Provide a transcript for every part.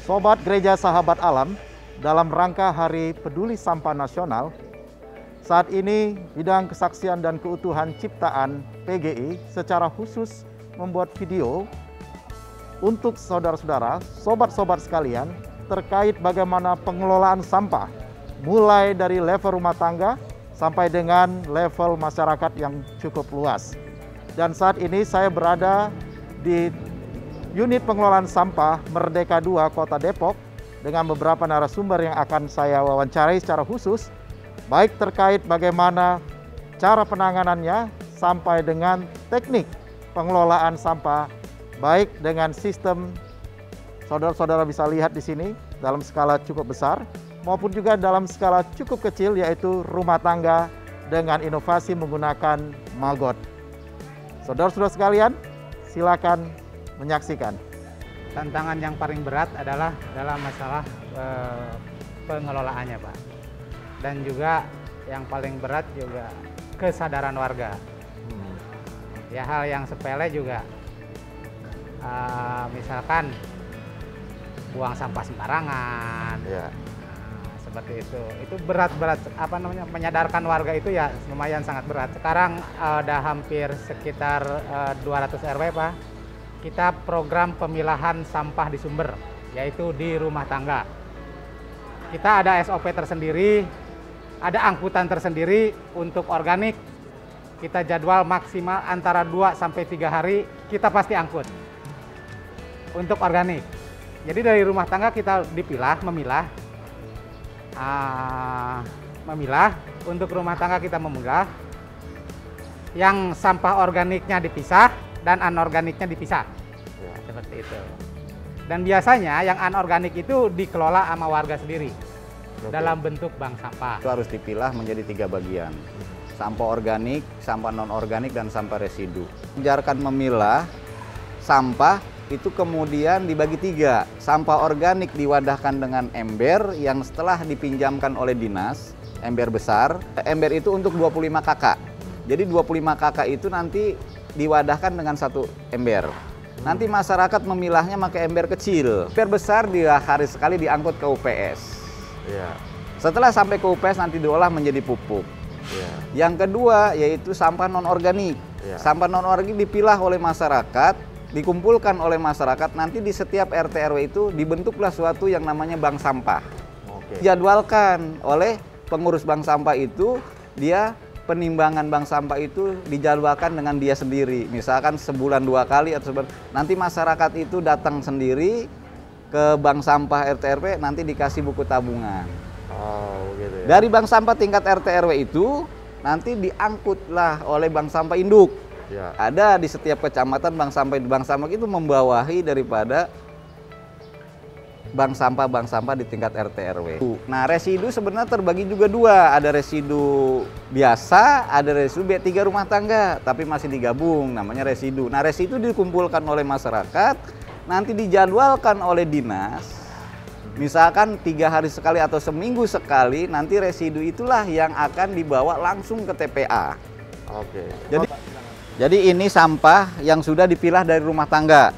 Sobat Gereja Sahabat Alam, dalam rangka Hari Peduli Sampah Nasional, saat ini Bidang Kesaksian dan Keutuhan Ciptaan PGI secara khusus membuat video untuk saudara-saudara, sobat-sobat sekalian, terkait bagaimana pengelolaan sampah, mulai dari level rumah tangga sampai dengan level masyarakat yang cukup luas. Dan saat ini saya berada di Unit Pengelolaan Sampah Merdeka 2 Kota Depok dengan beberapa narasumber yang akan saya wawancarai secara khusus, baik terkait bagaimana cara penanganannya sampai dengan teknik pengelolaan sampah, baik dengan sistem saudara-saudara bisa lihat di sini dalam skala cukup besar maupun juga dalam skala cukup kecil, yaitu rumah tangga dengan inovasi menggunakan maggot. Saudara-saudara sekalian, silakan menyaksikan. Tantangan yang paling berat adalah dalam masalah pengelolaannya, Pak. Dan juga yang paling berat juga kesadaran warga. Ya, hal yang sepele juga, misalkan buang sampah sembarangan, Ya. Seperti itu berat menyadarkan warga itu ya lumayan sangat berat. Sekarang ada hampir sekitar 200 RW, Pak. Kita program pemilahan sampah di sumber, yaitu di rumah tangga. Kita ada SOP tersendiri, ada angkutan tersendiri untuk organik. Kita jadwal maksimal antara 2-3 hari kita pasti angkut untuk organik. Jadi dari rumah tangga kita memilah. Untuk rumah tangga kita memilah. Yang sampah organiknya dipisah dan anorganiknya dipisah. Ya. Seperti itu. Dan biasanya yang anorganik itu dikelola sama warga sendiri. Oke. Dalam bentuk bank sampah. Itu harus dipilah menjadi 3 bagian. Sampah organik, sampah non-organik, dan sampah residu. Biarkan memilah sampah itu kemudian dibagi 3. Sampah organik diwadahkan dengan ember yang setelah dipinjamkan oleh dinas, ember besar. Ember itu untuk 25 kakak. Jadi 25 kakak itu nanti diwadahkan dengan 1 ember. Nanti masyarakat memilahnya pakai ember kecil. Ember besar dia hari sekali diangkut ke UPS. Ya. Setelah sampai ke UPS nanti diolah menjadi pupuk. Ya. Yang kedua yaitu sampah non-organik. Ya. Sampah non-organik dipilah oleh masyarakat, dikumpulkan oleh masyarakat, nanti di setiap RT RW itu dibentuklah suatu yang namanya bank sampah. Oke. Dijadwalkan oleh pengurus bank sampah itu, dia penimbangan bank sampah itu dijadwalkan dengan dia sendiri. Misalkan sebulan 2 kali atau nanti masyarakat itu datang sendiri ke bank sampah RT RW, nanti dikasih buku tabungan. Oh, gitu ya. Dari bank sampah tingkat RT RW itu nanti diangkutlah oleh bank sampah induk. Ya. Ada di setiap kecamatan bank sampah itu membawahi daripada bank sampah di tingkat RT RW. Nah, residu sebenarnya terbagi juga 2. Ada residu biasa, ada residu 3 rumah tangga, tapi masih digabung namanya residu. Nah, residu dikumpulkan oleh masyarakat, nanti dijadwalkan oleh dinas. Misalkan 3 hari sekali atau seminggu sekali, nanti residu itulah yang akan dibawa langsung ke TPA. Oke. Jadi ini sampah yang sudah dipilah dari rumah tangga.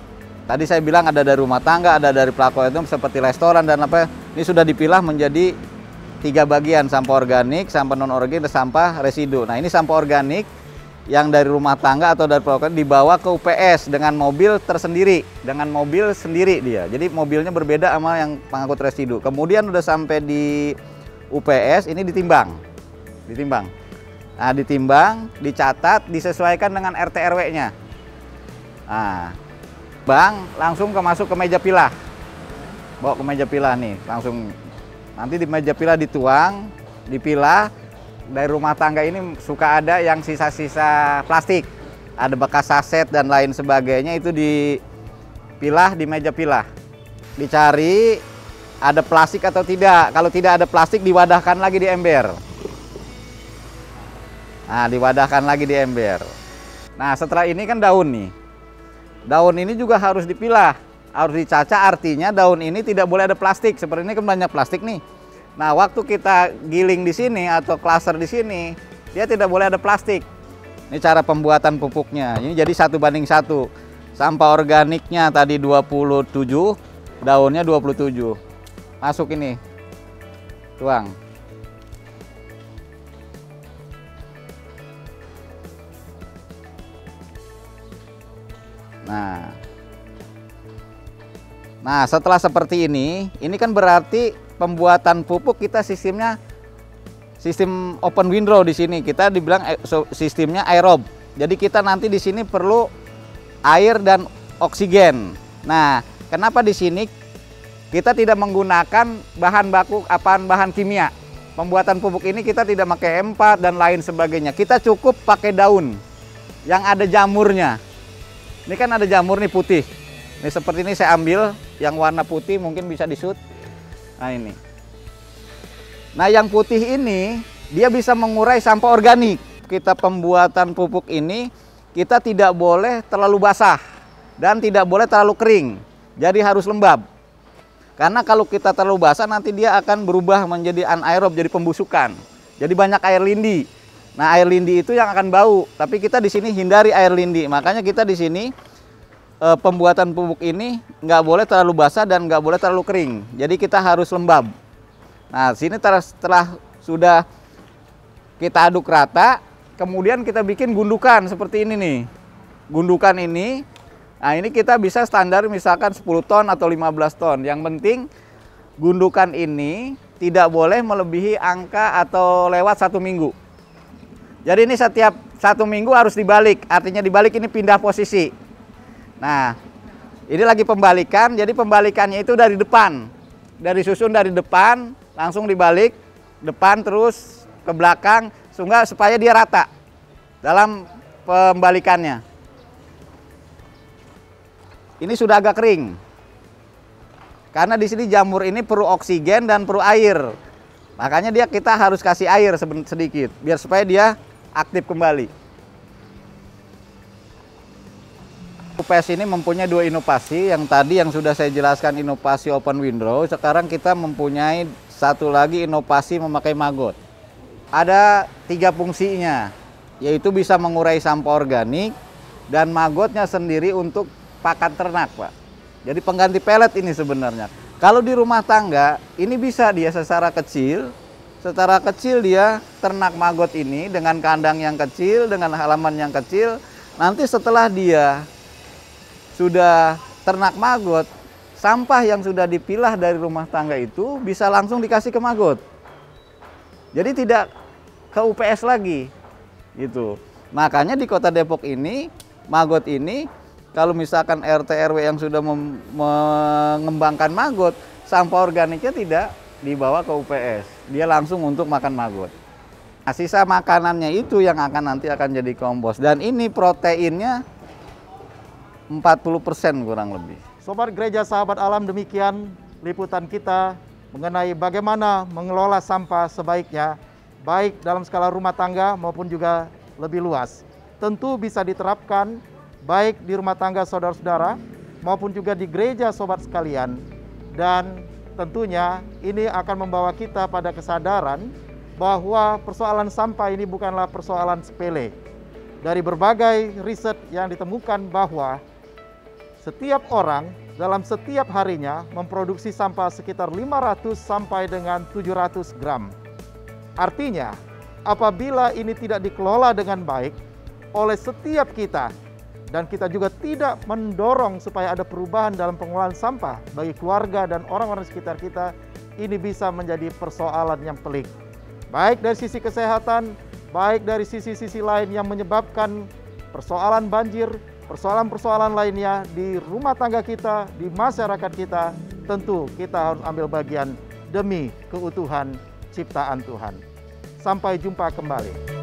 Tadi saya bilang ada dari rumah tangga, ada dari pelaku umkm seperti restoran dan apa. Ini sudah dipilah menjadi 3 bagian, sampah organik, sampah non-organik, dan sampah residu. Nah, ini sampah organik yang dari rumah tangga atau dari pelaku umkm dibawa ke UPS dengan mobil tersendiri, dengan mobil sendiri dia. Jadi mobilnya berbeda sama yang pengangkut residu. Kemudian udah sampai di UPS, ini ditimbang. Nah, ditimbang, dicatat, disesuaikan dengan RT RW-nya. Nah, langsung masuk ke meja pilah. Bawa ke meja pilah nih, langsung. Nanti di meja pilah dituang, dipilah. Dari rumah tangga ini suka ada yang sisa-sisa plastik. Ada bekas saset dan lain sebagainya, itu dipilah di meja pilah. Dicari ada plastik atau tidak. Kalau tidak ada plastik, diwadahkan lagi di ember. Nah, diwadahkan lagi di ember. Nah, setelah ini kan daun nih. Daun ini juga harus dipilah, harus dicaca, artinya daun ini tidak boleh ada plastik. Seperti ini kan banyak plastik nih. Nah, waktu kita giling di sini atau cluster di sini, dia tidak boleh ada plastik. Ini cara pembuatan pupuknya. Ini jadi 1:1. Sampah organiknya tadi 27, daunnya 27. Masuk ini. Tuang. Nah, setelah seperti ini kan berarti pembuatan pupuk kita sistemnya sistem open windrow di sini. Kita dibilang sistemnya aerob. Jadi kita nanti di sini perlu air dan oksigen. Nah, kenapa di sini kita tidak menggunakan bahan baku bahan kimia? Pembuatan pupuk ini kita tidak pakai M4 dan lain sebagainya. Kita cukup pakai daun yang ada jamurnya. Ini kan ada jamur nih putih. Ini seperti ini saya ambil yang warna putih, mungkin bisa di-shoot. Nah ini. Nah yang putih ini dia bisa mengurai sampah organik. Kita pembuatan pupuk ini kita tidak boleh terlalu basah dan tidak boleh terlalu kering. Jadi harus lembab. Karena kalau kita terlalu basah nanti dia akan berubah menjadi anaerob, jadi pembusukan. Jadi banyak air lindi. Nah, air lindi itu yang akan bau, tapi kita di sini hindari air lindi. Makanya kita di sini pembuatan pupuk ini nggak boleh terlalu basah dan nggak boleh terlalu kering. Jadi kita harus lembab. Nah, sini setelah sudah kita aduk rata, kemudian kita bikin gundukan seperti ini nih. Gundukan ini, nah ini kita bisa standar misalkan 10 ton atau 15 ton. Yang penting gundukan ini tidak boleh melebihi angka atau lewat 1 minggu. Jadi ini setiap 1 minggu harus dibalik, artinya dibalik ini pindah posisi. Nah, ini lagi pembalikan, jadi pembalikannya itu dari depan. Dari susun dari depan, langsung dibalik, depan terus ke belakang, supaya dia rata dalam pembalikannya. Ini sudah agak kering. Karena di sini jamur ini perlu oksigen dan perlu air. Makanya kita harus kasih air sedikit, biar supaya dia aktif kembali. UPS ini mempunyai 2 inovasi. Yang tadi yang sudah saya jelaskan inovasi open windrow. Sekarang kita mempunyai satu lagi inovasi memakai maggot. Ada 3 fungsinya, yaitu bisa mengurai sampah organik dan maggotnya sendiri untuk pakan ternak, Pak. Jadi pengganti pelet ini sebenarnya. Kalau di rumah tangga ini bisa dia secara kecil dia ternak maggot ini dengan kandang yang kecil, dengan halaman yang kecil. Nanti setelah dia sudah ternak maggot, sampah yang sudah dipilah dari rumah tangga itu bisa langsung dikasih ke maggot. Jadi tidak ke UPS lagi gitu. Makanya di Kota Depok ini maggot ini kalau misalkan RT RW yang sudah mengembangkan maggot, sampah organiknya tidak dibawa ke UPS, dia langsung untuk makan maggot. Nah, sisa makanannya itu yang nanti akan jadi kompos, dan ini proteinnya 40% kurang lebih. Sobat Gereja Sahabat Alam, demikian liputan kita mengenai bagaimana mengelola sampah sebaiknya, baik dalam skala rumah tangga maupun juga lebih luas. Tentu bisa diterapkan baik di rumah tangga saudara-saudara maupun juga di gereja sobat sekalian. Dan tentunya ini akan membawa kita pada kesadaran bahwa persoalan sampah ini bukanlah persoalan sepele. Dari berbagai riset yang ditemukan bahwa setiap orang dalam setiap harinya memproduksi sampah sekitar 500 sampai dengan 700 gram. Artinya, apabila ini tidak dikelola dengan baik oleh setiap kita, dan kita juga tidak mendorong supaya ada perubahan dalam pengelolaan sampah bagi keluarga dan orang-orang di sekitar kita, ini bisa menjadi persoalan yang pelik. Baik dari sisi kesehatan, baik dari sisi-sisi lain yang menyebabkan persoalan banjir, persoalan-persoalan lainnya di rumah tangga kita, di masyarakat kita, tentu kita harus ambil bagian demi keutuhan ciptaan Tuhan. Sampai jumpa kembali.